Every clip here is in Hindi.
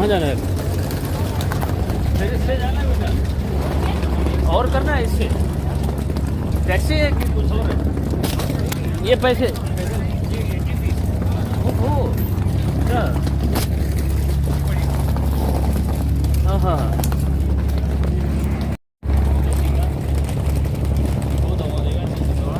कहाँ जाना है? फिर इससे जाना है बेटा, और करना है इससे? टैक्सी है कि कुछ और है? ये पैसे ओहो, अच्छा, हाँ हाँ, वो दवा देगा, दवा।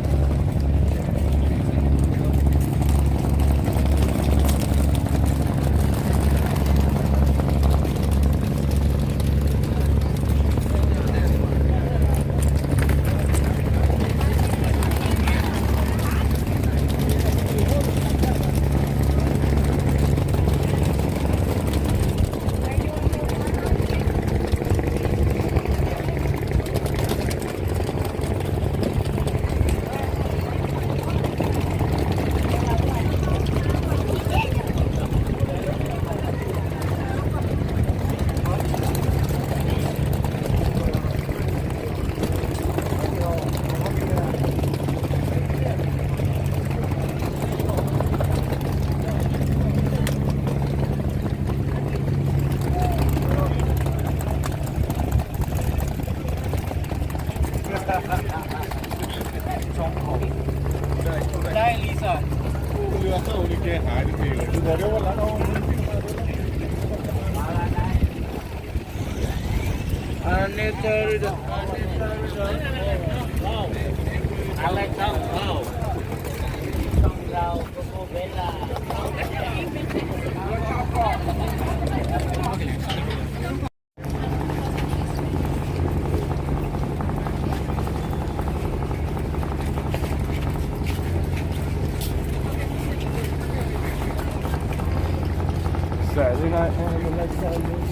ได้รีสอร์ทเรือเข้านี่แกหายทุกทีเลยคือบอกได้ว่าร้านเอาอันนี้เจอหรือเปล่าอะไรครับว้าวต้องเราโกโก้เบลล่า Saturday night and the next time.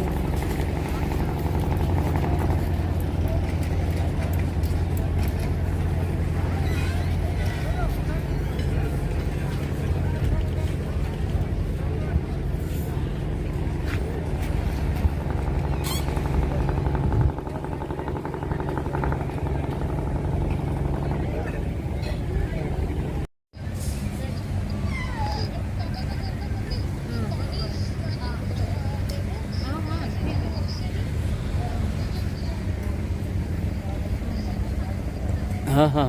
हाँ हाँ,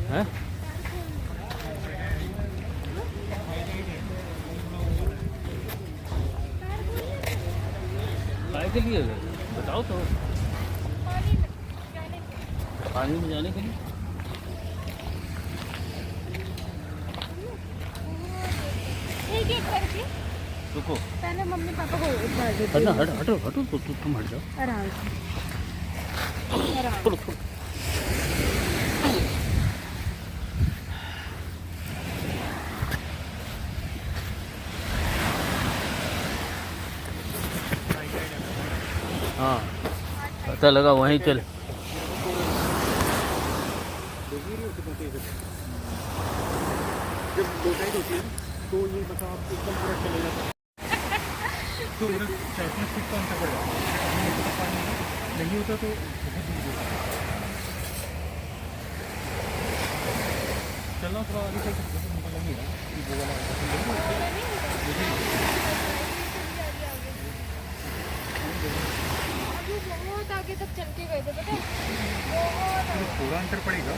हैं? काय के लिए बताओ तो, पानी में जाने के लिए। रुको पहले मम्मी पापा को उतार देती हटना हूँ। हटो हटो तुम हट जाओ आराम से आराम थोड़ा थोड़ा हाँ पता लगा वहीं चल जब दो साइड होती है तो ये बता आप एकदम पूरा चले जाता है तो उधर 4-5 फीट का अंतर पड़ेगा नहीं होता तो बहुत दूर होता है। चलना थोड़ा आगे चल सकते हैं मुझे लगेगा कि वो वाला बहुत आगे तक चल के गए थे पता है बहुत थोड़ा अंतर पड़ेगा।